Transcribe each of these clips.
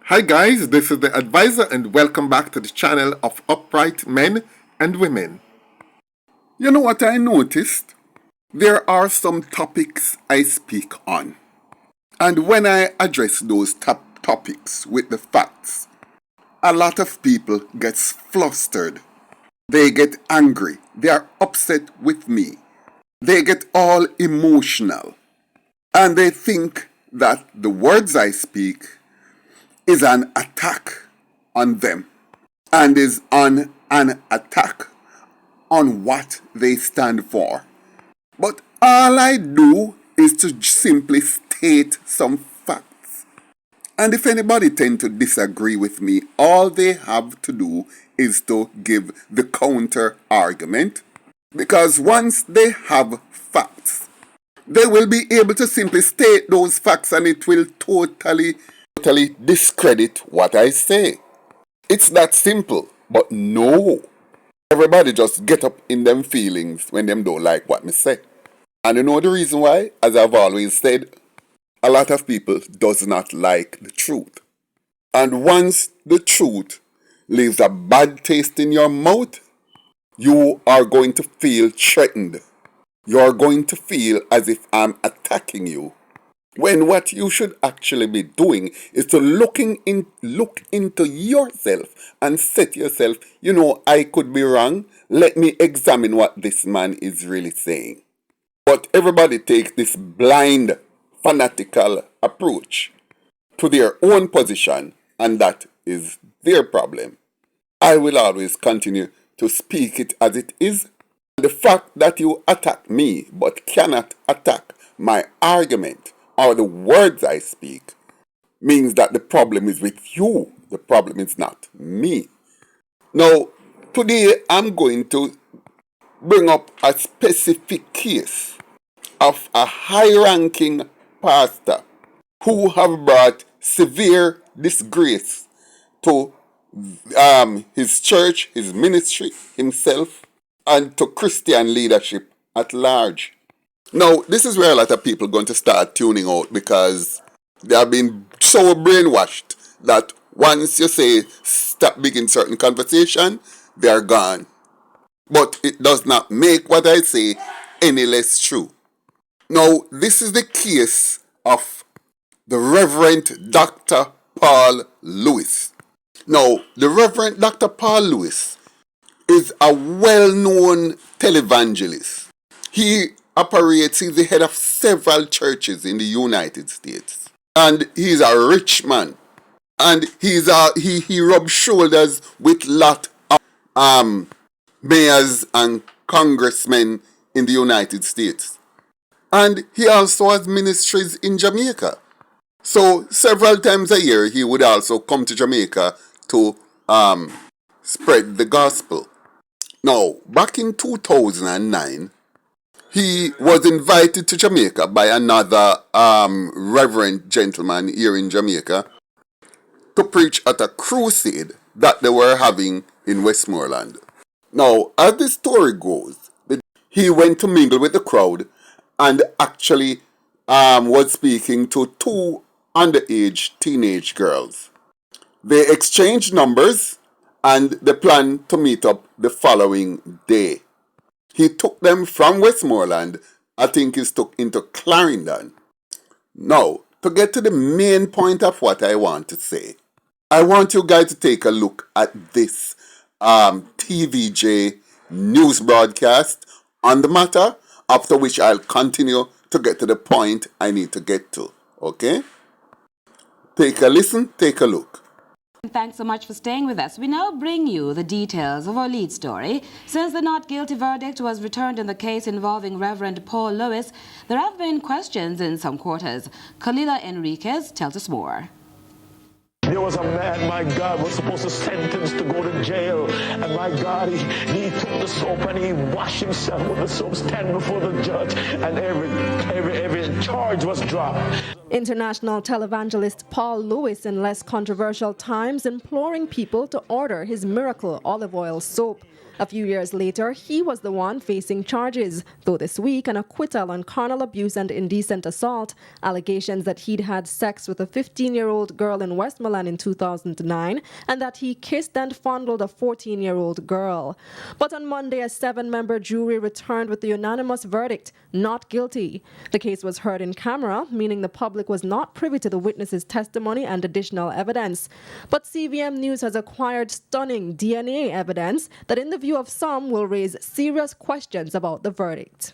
Hi guys, this is the advisor and welcome back to the channel of upright men and women. You know what I noticed? There are some topics I speak on. And when I address those topics with the facts, a lot of people gets flustered. They get angry. They are upset with me. They get all emotional. And they think that the words I speak is an attack on them and is on an attack on what they stand for. But all I do is to simply state some facts. And if anybody tend to disagree with me, all they have to do is to give the counter argument. Because once they have facts, they will be able to simply state those facts and it will totally discredit what I say. It's that simple. But no. Everybody just get up in them feelings when them don't like what me say. And you know the reason why? As I've always said, a lot of people does not like the truth. And once the truth leaves a bad taste in your mouth, you are going to feel threatened. You are going to feel as if I'm attacking you. When what you should actually be doing is to look into yourself and say to yourself, you know, I could be wrong. Let me examine what this man is really saying. But everybody takes this blind, fanatical approach to their own position, and that is their problem. I will always continue to speak it as it is. The fact that you attack me but cannot attack my argument or the words I speak means that the problem is with you. The problem is not me. Now, today I'm going to bring up a specific case of a high-ranking pastor who have brought severe disgrace to his church, his ministry, himself, and to Christian leadership at large. Now, this is where a lot of people are going to start tuning out because they have been so brainwashed that once you say stop begin certain conversation, they are gone. But it does not make what I say any less true. Now, this is the case of the Reverend Dr. Paul Lewis. Now, the Reverend Dr. Paul Lewis is a well-known televangelist. He's the head of several churches in the United States. And he's a rich man. And he rubs shoulders with lot of mayors and congressmen in the United States. And he also has ministries in Jamaica. So several times a year he would also come to Jamaica to spread the gospel. Now, back in 2009, he was invited to Jamaica by another reverend gentleman here in Jamaica to preach at a crusade that they were having in Westmoreland. Now, as the story goes, he went to mingle with the crowd and actually was speaking to two underage teenage girls. They exchanged numbers and they planned to meet up the following day. He took them from Westmoreland, I think he's took into Clarendon. Now, to get to the main point of what I want to say, I want you guys to take a look at this TVJ news broadcast on the matter, after which I'll continue to get to the point I need to get to. Okay? Take a listen, take a look. Thanks so much for staying with us. We now bring you the details of our lead story. Since the not guilty verdict was returned in the case involving Reverend Paul Lewis, there have been questions in some quarters. Kalila Enriquez tells us more. There was a man, my God, was supposed to sentence to go to jail. And my God, he took the soap and he washed himself with the soap, stand before the judge, and every charge was dropped. International televangelist Paul Lewis in less controversial times imploring people to order his miracle olive oil soap. A few years later, he was the one facing charges, though this week an acquittal on carnal abuse and indecent assault, allegations that he'd had sex with a 15-year-old girl in Westmoreland Westmoreland in 2009 and that he kissed and fondled a 14-year-old girl. But on Monday, a 7-member jury returned with the unanimous verdict, not guilty. The case was heard in camera, meaning the public was not privy to the witnesses' testimony and additional evidence. But CVM News has acquired stunning DNA evidence that, in the view of some, will raise serious questions about the verdict.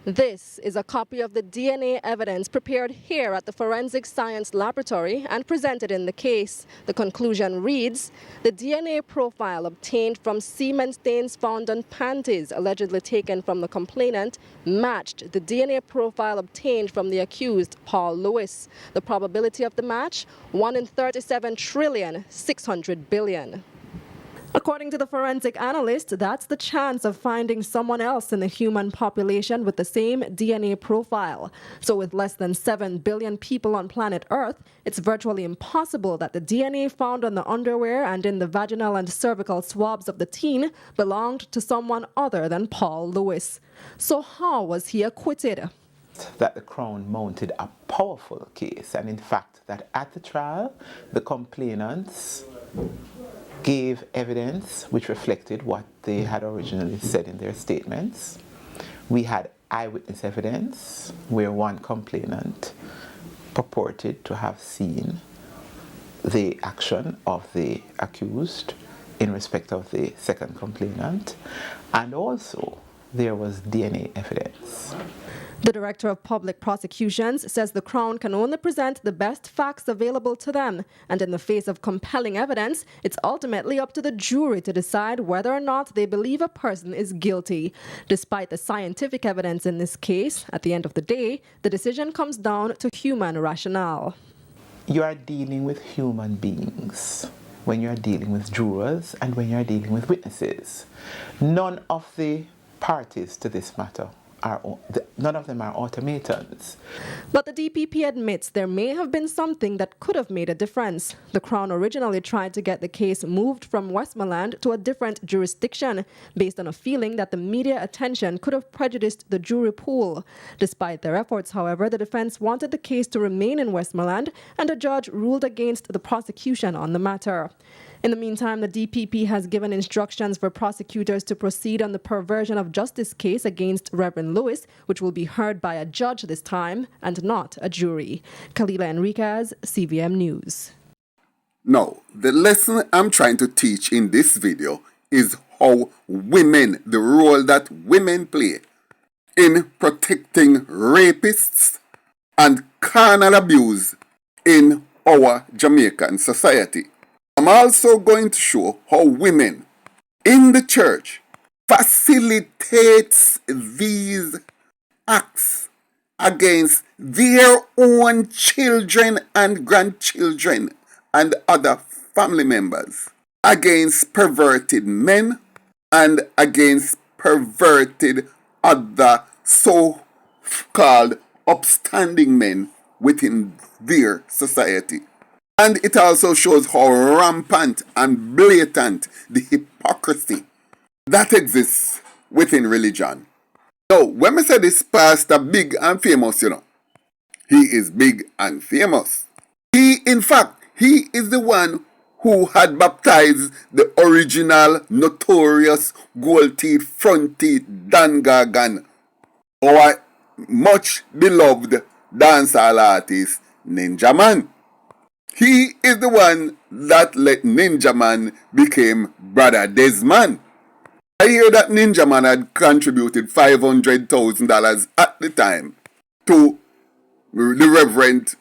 This is a copy of the DNA evidence prepared here at the Forensic Science Laboratory and presented in the case. The conclusion reads, the DNA profile obtained from semen stains found on panties allegedly taken from the complainant matched the DNA profile obtained from the accused, Paul Lewis. The probability of the match, 1 in 37,600 billion. According to the forensic analyst, that's the chance of finding someone else in the human population with the same DNA profile. So with less than 7 billion people on planet Earth, it's virtually impossible that the DNA found on the underwear and in the vaginal and cervical swabs of the teen belonged to someone other than Paul Lewis. So how was he acquitted? That the Crown mounted a powerful case, and in fact that at the trial the complainants gave evidence which reflected what they had originally said in their statements. We had eyewitness evidence where one complainant purported to have seen the action of the accused in respect of the second complainant, and also there was DNA evidence. The Director of Public Prosecutions says the Crown can only present the best facts available to them, and in the face of compelling evidence, it's ultimately up to the jury to decide whether or not they believe a person is guilty. Despite the scientific evidence in this case, at the end of the day, the decision comes down to human rationale. You are dealing with human beings when you are dealing with jurors and when you are dealing with witnesses. None of the parties to this matter none of them are automatons. But the DPP admits there may have been something that could have made a difference. The Crown originally tried to get the case moved from Westmoreland to a different jurisdiction based on a feeling that the media attention could have prejudiced the jury pool. Despite their efforts, however, the defense wanted the case to remain in Westmoreland, and a judge ruled against the prosecution on the matter. In the meantime, the DPP has given instructions for prosecutors to proceed on the perversion of justice case against Reverend Lewis, which will be heard by a judge this time and not a jury. Kalila Enriquez, CVM News. Now, the lesson I'm trying to teach in this video is how women, the role that women play in protecting rapists and carnal abuse in our Jamaican society. I'm also going to show how women in the church facilitates these acts against their own children and grandchildren and other family members, against perverted men and against perverted other so-called upstanding men within their society. And it also shows how rampant and blatant the hypocrisy that exists within religion. Now, when I say this pastor big and famous, he is big and famous. In fact, he is the one who had baptized the original notorious gold teeth, front teeth Dan Gargan, our much beloved dancehall artist Ninja Man. He is the one that let Ninja Man become Brother Desmond. I hear that Ninja Man had contributed $500,000 at the time to the Reverend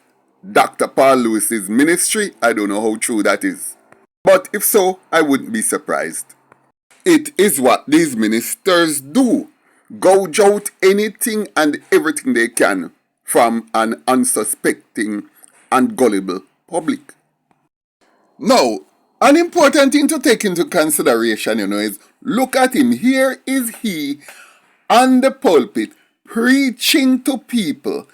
Dr. Paul Lewis's ministry. I don't know how true that is. But if so, I wouldn't be surprised. It is what these ministers do. Gouge out anything and everything they can from an unsuspecting and gullible public. Now, an important thing to take into consideration, is look at him. Here is he on the pulpit preaching to people,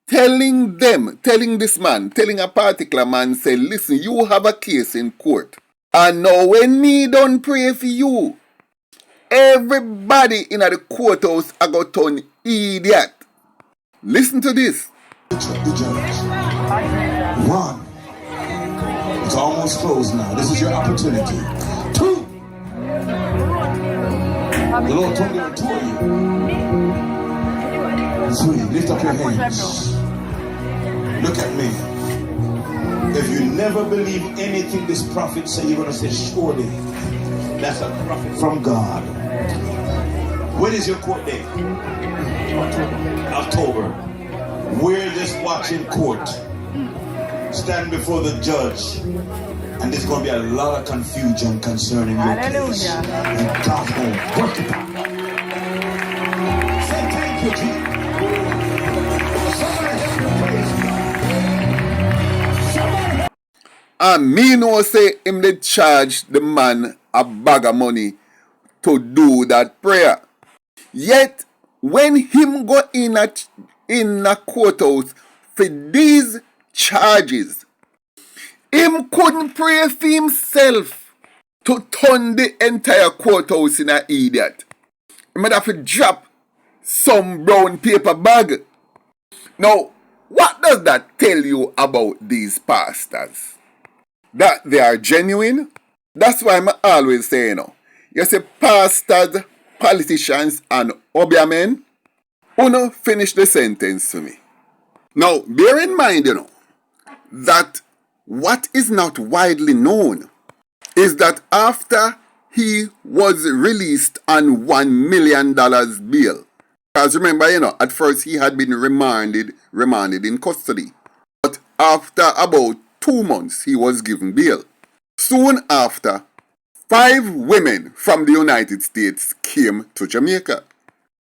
telling a particular man, say, listen, you have a case in court. And now when me don't pray for you, everybody in the courthouse are going to turn idiot. Listen to this. One. It's almost closed now. This is your opportunity. 2. The Lord told me to two of you. 3. Lift up your hands. Look at me. If you never believe anything this prophet said, you're going to say, surely that's a prophet from God. When is your court date? October. We're just watching court. Stand before the judge. And there's going to be a lot of confusion concerning your case. And God's going to work it out. Say thank you, Jesus. And me know say him they charge the man a bag of money to do that prayer. Yet when him go in a courthouse for these charges, him couldn't pray for himself to turn the entire courthouse in an idiot. He might have to drop some brown paper bag. Now, what does that tell you about these pastors? That they are genuine? That's why I'm always saying, you say pastors, politicians, and obeah men, finish the sentence for me. Now, bear in mind, that what is not widely known is that after he was released on $1 million bail, because remember, at first he had been remanded in custody. But after about 2 months, he was given bail. Soon after, 5 women from the United States came to Jamaica.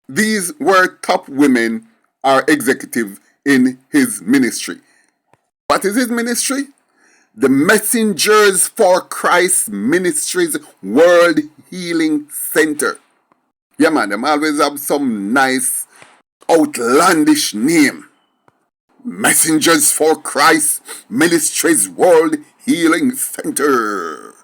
These were top women or executives in his ministry. What is his ministry? The Messengers for Christ Ministries World Healing Center. Yeah, man, them always have some nice, outlandish name. Messengers for Christ Ministries World Healing Center.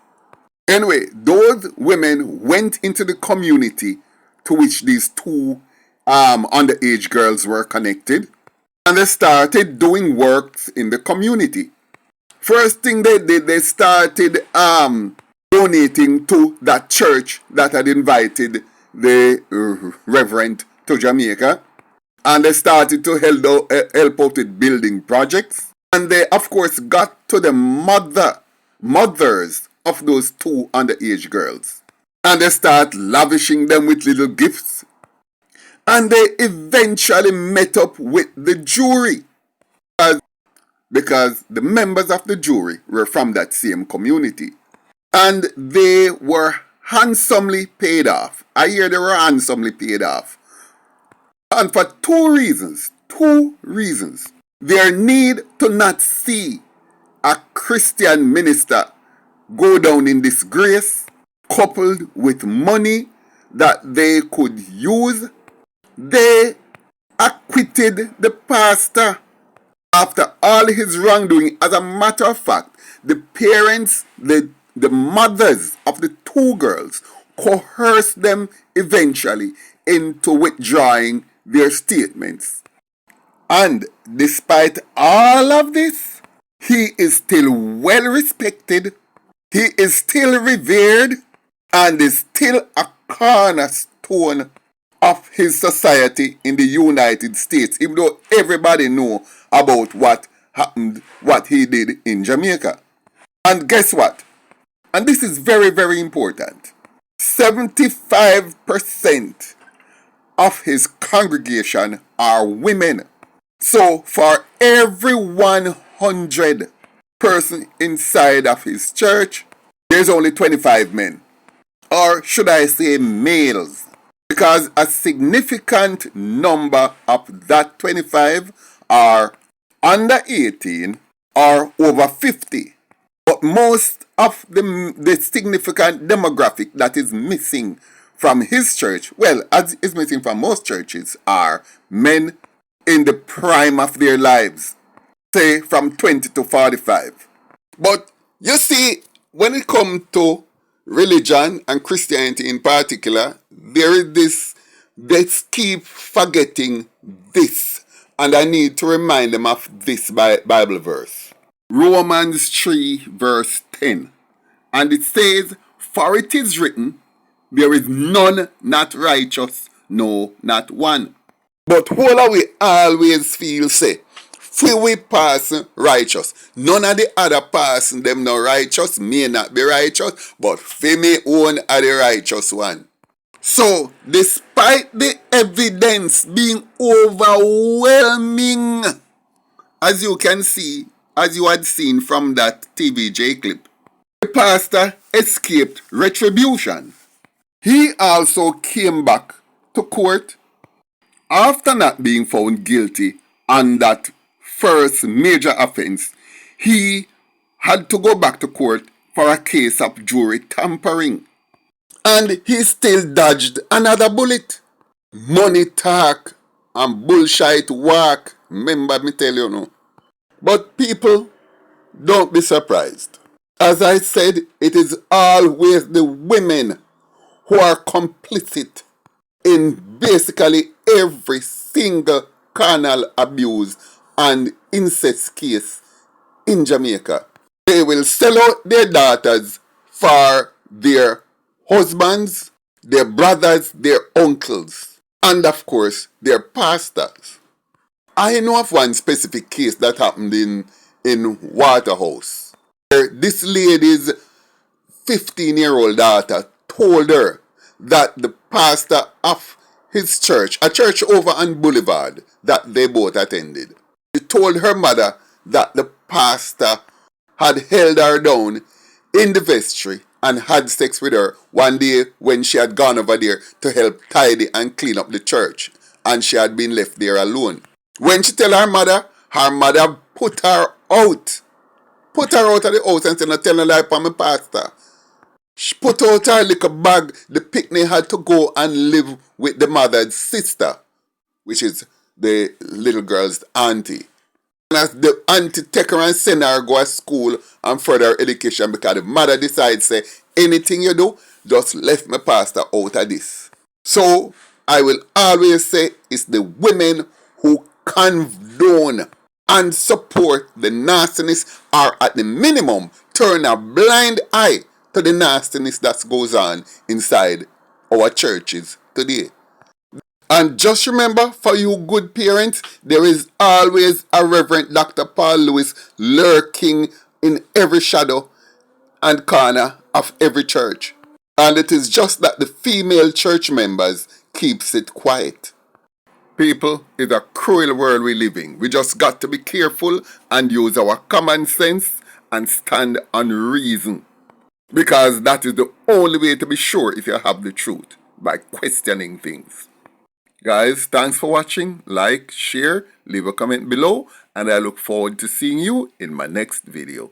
Anyway, those women went into the community to which these 2 underage girls were connected, and they started doing works in the community. First thing they did, they started donating to that church that had invited the Reverend to Jamaica. And they started to help out with building projects. And they, of course, got to the mothers of those 2 underage girls. And they start lavishing them with little gifts. And they eventually met up with the jury. Because the members of the jury were from that same community. And they were handsomely paid off. I hear they were handsomely paid off. And for 2 reasons. 2 reasons. Their need to not see a Christian minister go down in disgrace, coupled with money that they could use. They acquitted the pastor. After all his wrongdoing, as a matter of fact, the parents, the mothers of the 2 girls coerced them eventually into withdrawing their statements. And despite all of this, he is still well respected, he is still revered, and is still a cornerstone of his society in the United States, even though everybody know about what happened, what he did in Jamaica. And guess what? And this is very, very important. 75% of his congregation are women. So for every 100 person inside of his church, there's only 25 men. Or should I say males? Because a significant number of that 25 are under 18 or over 50. But most of the significant demographic that is missing from his church, well, as is missing from most churches, are men in the prime of their lives, say from 20 to 45. But you see, when it comes to religion and Christianity in particular, there is this, they keep forgetting this. And I need to remind them of this Bible verse. Romans 3 verse 10. And it says, "For it is written, there is none not righteous, no, not one." But whole we always feel say, free we person righteous. None of the other person them no righteous, may not be righteous, but for me own are the righteous one. So, despite the evidence being overwhelming, as you can see, as you had seen from that TVJ clip, the pastor escaped retribution. He also came back to court after not being found guilty on that first major offense. He had to go back to court for a case of jury tampering. And he still dodged another bullet. Money talk and bullshit walk. Remember me tell you no. But people, don't be surprised. As I said, it is always the women who are complicit in basically every single carnal abuse and incest case in Jamaica. They will sell out their daughters for their husbands, their brothers, their uncles, and of course, their pastors. I know of one specific case that happened in Waterhouse, where this lady's 15-year-old daughter told her that the pastor of his church, a church over on Boulevard that they both attended, she told her mother that the pastor had held her down in the vestry and had sex with her one day when she had gone over there to help tidy and clean up the church, and she had been left there alone. When she tell her mother put her out. Put her out of the house and said, "No tell no lie upon my pastor." She put out her little bag. The picnic had to go and live with the mother's sister, which is the little girl's auntie. And as the auntie take her and send her go to school and further education, because the mother decides, say, anything you do, just left my pastor out of this. So, I will always say it's the women who condone and support the nastiness, or at the minimum, turn a blind eye to the nastiness that goes on inside our churches today. And just remember, for you good parents, there is always a Reverend Dr. Paul Lewis lurking in every shadow and corner of every church. And it is just that the female church members keeps it quiet. People, it's a cruel world we live in. We just got to be careful and use our common sense and stand on reason. Because that is the only way to be sure if you have the truth, by questioning things. Guys, thanks for watching. Like, share, leave a comment below, and I look forward to seeing you in my next video.